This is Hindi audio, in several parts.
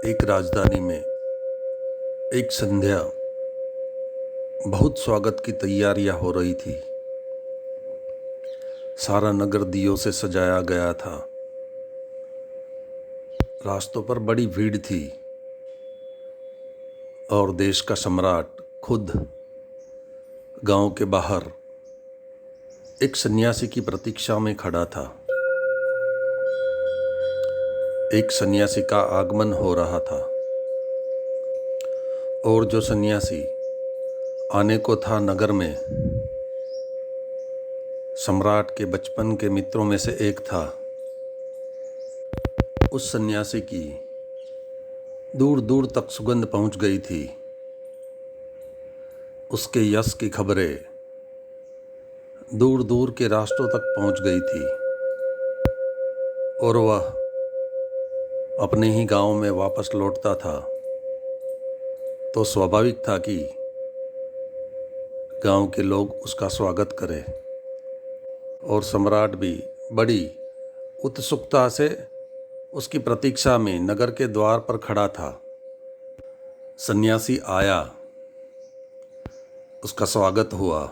एक राजधानी में एक संध्या बहुत स्वागत की तैयारियां हो रही थी। सारा नगर दियों से सजाया गया था। रास्तों पर बड़ी भीड़ थी और देश का सम्राट खुद गांव के बाहर एक सन्यासी की प्रतीक्षा में खड़ा था। एक सन्यासी का आगमन हो रहा था और जो सन्यासी आने को था नगर में, सम्राट के बचपन के मित्रों में से एक था। उस सन्यासी की दूर दूर तक सुगंध पहुंच गई थी। उसके यश की खबरें दूर दूर के राष्ट्रों तक पहुंच गई थी और वह अपने ही गांव में वापस लौटता था तो स्वाभाविक था कि गांव के लोग उसका स्वागत करें। और सम्राट भी बड़ी उत्सुकता से उसकी प्रतीक्षा में नगर के द्वार पर खड़ा था। सन्यासी आया, उसका स्वागत हुआ।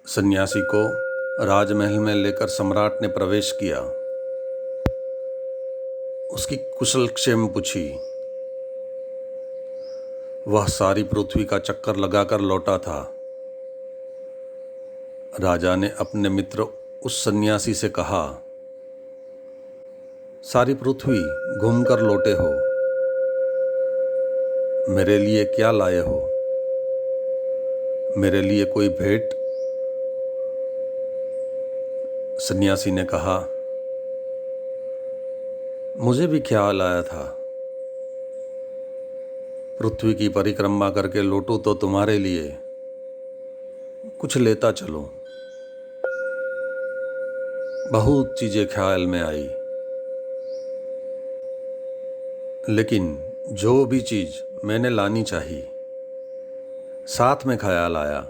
सन्यासी को राजमहल में लेकर सम्राट ने प्रवेश किया। उसकी कुशल क्षेम पूछी। वह सारी पृथ्वी का चक्कर लगाकर लौटा था। राजा ने अपने मित्र उस सन्यासी से कहा, सारी पृथ्वी घूमकर लौटे हो, मेरे लिए क्या लाए हो? मेरे लिए कोई भेंट? सन्यासी ने कहा, मुझे भी ख्याल आया था, पृथ्वी की परिक्रमा करके लौटूं तो तुम्हारे लिए कुछ लेता चलूं। बहुत चीजें ख्याल में आई, लेकिन जो भी चीज मैंने लानी चाहिए साथ में ख्याल आया,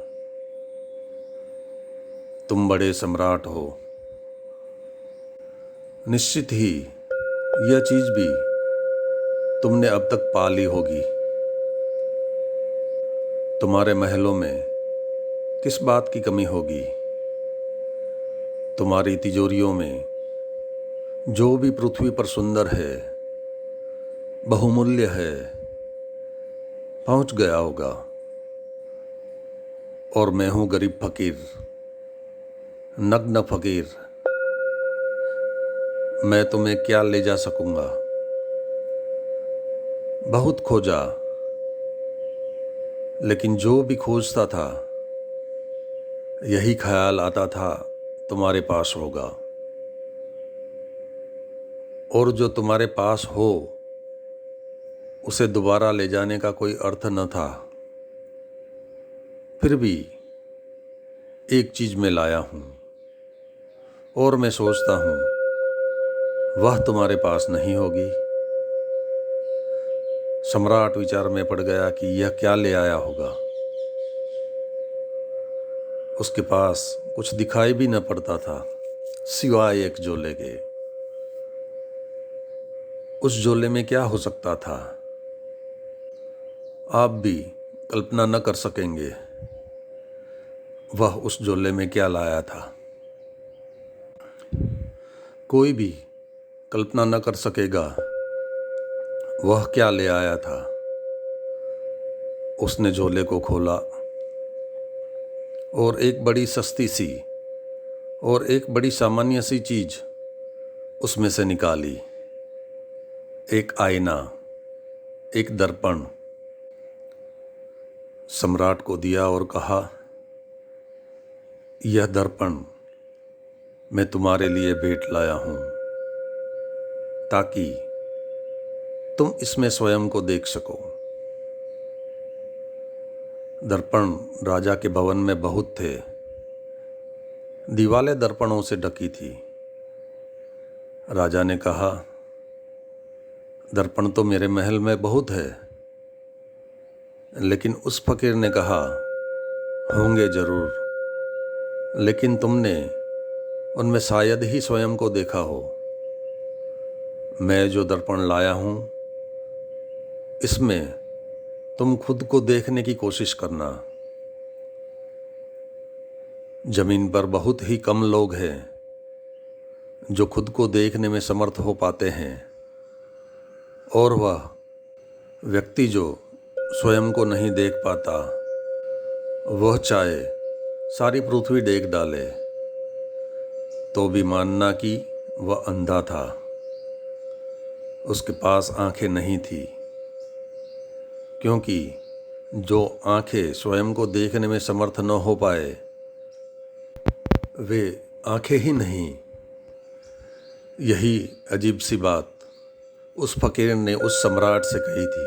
तुम बड़े सम्राट हो, निश्चित ही यह चीज भी तुमने अब तक पाली होगी। तुम्हारे महलों में किस बात की कमी होगी? तुम्हारी तिजोरियों में जो भी पृथ्वी पर सुंदर है, बहुमूल्य है, पहुंच गया होगा। और मैं हूं गरीब फकीर, नग्न फकीर, मैं तुम्हें क्या ले जा सकूंगा? बहुत खोजा, लेकिन जो भी खोजता था यही ख्याल आता था तुम्हारे पास होगा। और जो तुम्हारे पास हो उसे दोबारा ले जाने का कोई अर्थ न था। फिर भी एक चीज मैं लाया हूं और मैं सोचता हूं वह तुम्हारे पास नहीं होगी। सम्राट विचार में पड़ गया कि यह क्या ले आया होगा। उसके पास कुछ दिखाई भी न पड़ता था सिवाय एक झोले के। उस झोले में क्या हो सकता था, आप भी कल्पना न कर सकेंगे वह उस झोले में क्या लाया था। कोई भी कल्पना न कर सकेगा वह क्या ले आया था। उसने झोले को खोला और एक बड़ी सस्ती सी और एक बड़ी सामान्य सी चीज उसमें से निकाली। एक आईना, एक दर्पण। सम्राट को दिया और कहा, यह दर्पण मैं तुम्हारे लिए भेंट लाया हूं ताकि तुम इसमें स्वयं को देख सको। दर्पण राजा के भवन में बहुत थे। दीवारें दर्पणों से ढकी थी। राजा ने कहा, दर्पण तो मेरे महल में बहुत है। लेकिन उस फकीर ने कहा, होंगे जरूर, लेकिन तुमने उनमें शायद ही स्वयं को देखा हो। मैं जो दर्पण लाया हूँ इसमें तुम खुद को देखने की कोशिश करना। जमीन पर बहुत ही कम लोग हैं जो खुद को देखने में समर्थ हो पाते हैं, और वह व्यक्ति जो स्वयं को नहीं देख पाता वह चाहे सारी पृथ्वी देख डाले तो भी मानना कि वह अंधा था, उसके पास आंखें नहीं थी, क्योंकि जो आंखें स्वयं को देखने में समर्थ न हो पाए वे आंखें ही नहीं। यही अजीब सी बात उस फकीर ने उस सम्राट से कही थी।